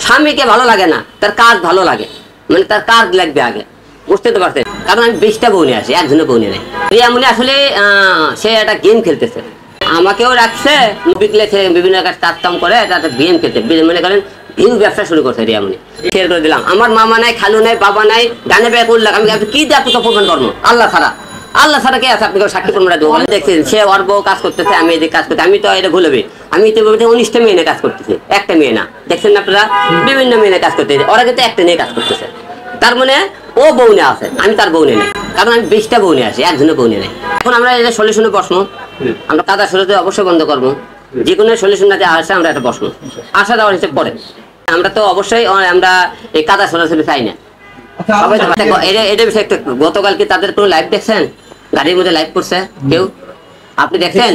স্বামীকে ভালো লাগে না, তার কাজ ভালো লাগে, মানে তার কাজ লাগবে আগে, বুঝতে তো পারছেন। কারণ আমি 20টা বউ নিয়ে আসি, একজনের বউ নিয়ে নেই। রিয়ামণি আসলে সে একটা গেম খেলতেছে, আমাকেও রাখছে, বিকলে বিভিন্ন কাজ কাম করে, তাতে গেম খেলতে মনে করেন ভিউ ব্যবসা শুরু করছে রিয়ামণি। শেয়ার করে দিলাম, আমার মামা নাই, খালু নাই, বাবা নাই, ডানে ব্যাগ উঠলাম, আমি কি দিয়ে আপনি প্রমাণ করবো? আল্লাহ ছাড়া, আল্লাহ ছাড়া কে আছে আপনি সাক্ষী প্রমাণটা দেবো? দেখছেন সে ওর বউ কাজ করতেছে, আমি এদিকে কাজ করতে, আমি তো এটা ভুলবে, আমি তো 19টা মেয়ে নিয়ে কাজ করতেছি, একটা মেয়ে না। দেখছেন না আপনারা, বিভিন্ন মেয়ে নিয়ে কাজ করতেছে, ওরা কিন্তু একটা নিয়ে কাজ করতেছে। তার মানে ও বউ নিয়ে আছে, আমি তার বউ নিয়ে নেই। কারণ আমি 20টা বউ নিয়ে আসি, একজনের বউ নিয়ে নেই। এখন আমরা এটা সলিউশনে বসবো, আমরা কাদা সরিতে অবশ্যই বন্ধ করবো, যে কোনো সলিউশনটা আসে আমরা এটা বসবো, আসা দেওয়ার হিসেবে পরে। আমরা তো অবশ্যই আমরা এই কাদা সরাসরি চাই না। এটা বিষয় একটা, গতকাল কি তাদের কোনো লাইভ দেখছেন? গাড়ির মধ্যে লাইভ করছে কেউ? আপনি দেখছেন?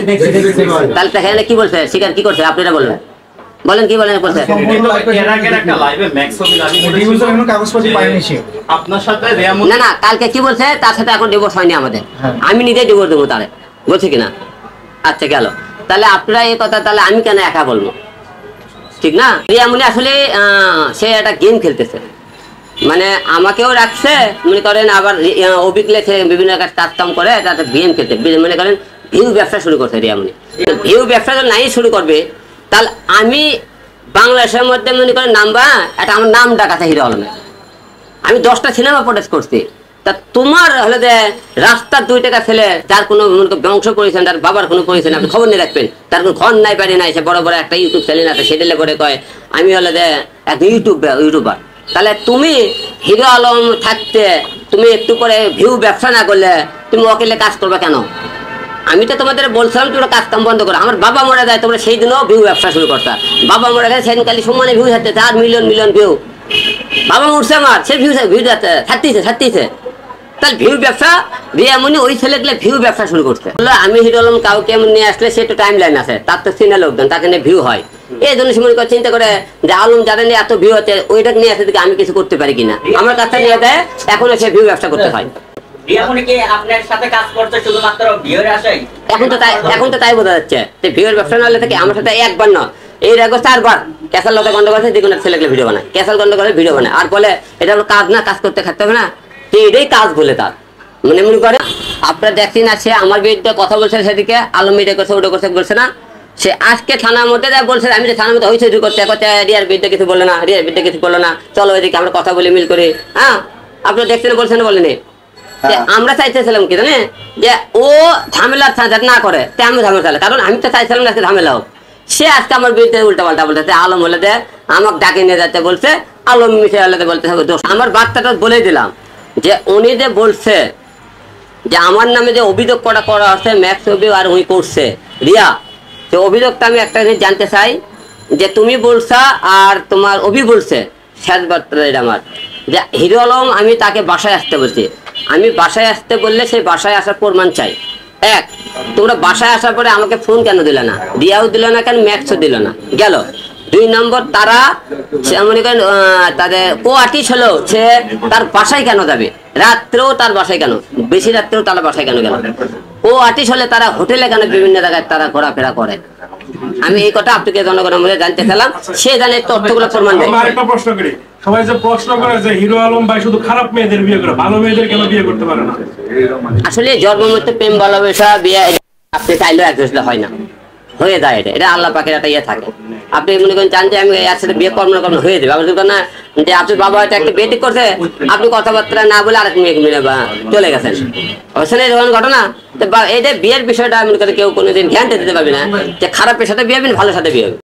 তাহলে দেখেন কি বলছে, শিকার কি করছে আপনারা বলবেন, বলেন কি বলেন বলছে? না না, কালকে কি বলছে তার সাথে এখন ডিভোর্স হয়নি আমাদের, আমি নিজেই ডিভোর্স দেবো তারে, বলছে কিনা? আচ্ছা গেল, তাহলে আপনারা এই কথা তাহলে আমি কেন একা বলবো? ঠিক না? রিয়ামণি আসলে সে একটা গেম খেলতেছে, মানে আমাকেও রাখছে মনে করেন, আবার অবিকলে বিভিন্ন কাজ কাম করে, তাতে গেম খেলতে মনে করেন ভিউ ব্যবসা শুরু করছে রিয়ামণি। ভিউ ব্যবসা তো নাই শুরু করবে, তাহলে আমি বাংলাদেশের মধ্যে মনে করেন নামবা একটা, আমার নাম ডাকাতে হিরো আলমের, আমি 10টা সিনেমা প্রোডাক্ট করছি। তা তোমার হলে যে রাস্তার 2 টাকা ছেলে, যার কোনো বংশ করেছেন, তার বাবার কোনো করেছেন, আপনি খবর নিয়ে রাখবেন, তার কোনো ঘর নাই, বাড়ি নাই, সে বড় বড় একটা ইউটিউব চ্যানেল আছে, সেটা করে কয় আমি হলে যে এক ইউটিউবার। তাহলে তুমি হিরো আলম থাকতে তুমি একটু করে ভিউ ব্যবসা না করলে তুমি ওকেলে কাজ করবে কেন? আমি তো তোমাদের বলছিলাম তোমরা কাজ কাম বন্ধ করো। আমার বাবা মরে যায়, তোমরা সেই দিনও ভিউ ব্যবসা শুরু করতা। বাবা মরে গেছে সেদিন খালি সমানে ভিউ থাকতে, 4 মিলিয়ন ভিউ। বাবা মরছে আমার, সে ভিউ থাকতেছে। তাহলে ভিউ ব্যবসা রিয়ামণি ওই ছেলেগুলো ভিউ ব্যবসা শুরু করছে। আমি হিরো আলম কাউকে নিয়ে আসলে সে একটু টাইম লাইন আছে, তার তো চিনা লোকজন, তাকে নিয়ে ভিউ হয়। এই জন্য সে মনে করে চিন্তা করে যে আলম যারা নিয়ে এত ভিউ হচ্ছে, ওইটাকে নিয়ে আসে আমি কিছু করতে পারি কিনা, আমার কাছে নিয়ে দেয়, এখন সে ভিউ ব্যবসা করতে হয়। এখন তো তাই বোঝা যাচ্ছে যে ভিউর ব্যবসা না হলে থেকে আমার সাথে একবার না, এই রাখবো 4 বার ক্যাসাল লতা গন্ড করছে, যে কোনো ছেলেগুলো ভিডিও বানায়, ক্যাসাল গন্ড করে ভিডিও বানায়, আর বলে এটা হলো কাজ না, কাজ করতে খাটতে হবে না, এটাই কাজ বলে তার মনে করে। আপনারা দেখছেন না, সে আমার বিরুদ্ধে কথা বলছে, সেদিকে আলম এটা করছে, ওটা করছে বলছে না, সে আজকে থানার মধ্যে বলছে আমি যে থানার মধ্যে হয়েছে করতে রিয়ার বিরুদ্ধে কিছু বললো না, রিয়ার বিরুদ্ধে কিছু বললো না, চলো এদিকে আমরা কথা বলে মিল করি। হ্যাঁ, আপনারা দেখছেন বলছেন বলেনি, আমরা চাইতেছিলাম কি জানে যে ও ঝামেলা না করে, আমি ঝামেলা চালে, কারণ আমি তো চাইছিলাম আজকে ঝামেলা হোক। সে আজকে আমার বিরুদ্ধে উল্টা পাল্টা বলতেছে, আলম হলে যে আমাকে ডাকে নিয়ে যাচ্ছে বলছে, আলম মিশে হলে বলতে হবে দোষ। আমার বার্তাটা বলে দিলাম যে উনি যে বলছে যে আমার নামে যে অভিযোগ করা হচ্ছে ম্যাক্স অভিযোগ, আর উনি করছে রিয়া, তো অভিযোগটা আমি একটা জিনিস জানতে চাই যে তুমি বলছা আর তোমার অভি বলছে, শেষ বার্তাটা এটা আমার, যে হিরো আলম আমি তাকে বাসায় আসতে বলছি, আমি বাসায় আসতে বললে সেই বাসায় আসার প্রমাণ চাই। এক, তোমরা বাসায় আসার পরে আমাকে ফোন কেন দিলে না, রিয়াও দিল না কেন, ম্যাক্সও দিল না, গেল। 2 নম্বর, তারা মনে করেন তাদের আর্টিস্ট হলো, সে তার বাসায় কেন যাবে, রাত্রেও তার বাসায় কেন, বেশি রাত্রেও তারা বাসায় কেন গেল? আর্টিস্ট হলে তারা হোটেলে কেন বিভিন্ন জায়গায় তারা ঘোরাফেরা করে? আমি এই কথা আপনাকে জনগণের মধ্যে জানতে চাইলাম, সে জানে তথ্যগুলো প্রমাণ দেয়। আরেকটা প্রশ্ন করি, সবাই যে প্রশ্ন করে যে হিরো আলম ভাই শুধু খারাপ মেয়েদের বিয়ে করে, ভালো মেয়েদের কেন বিয়ে করতে পারে না? আসলে জন্মমৃত্যু প্রেম ভালোবাসা বিয়ে আপনি চাইলেও একজোশলে হয় না, হয়ে যায়, এটা আল্লাহ পাকের একটা ইয়ে থাকে। আপনি মনে করেন চান যে আমি একসাথে বিয়ে করবো না হয়ে যাবে, আপনি না যে আপনার বাবা হয়তো একটা বিয়ে ঠিক করছে, আপনি কথাবার্তা না বলে আরেক মেয়ে মিলে চলে গেছেন, আসলে যখন ঘটনা। এই যে বিয়ের বিষয়টা মনে করে কেউ কোনোদিন ধ্যান দিতে পারবে না যে খারাপের সাথে বিয়ে হবে, ভালোর সাথে বিয়ে হবে।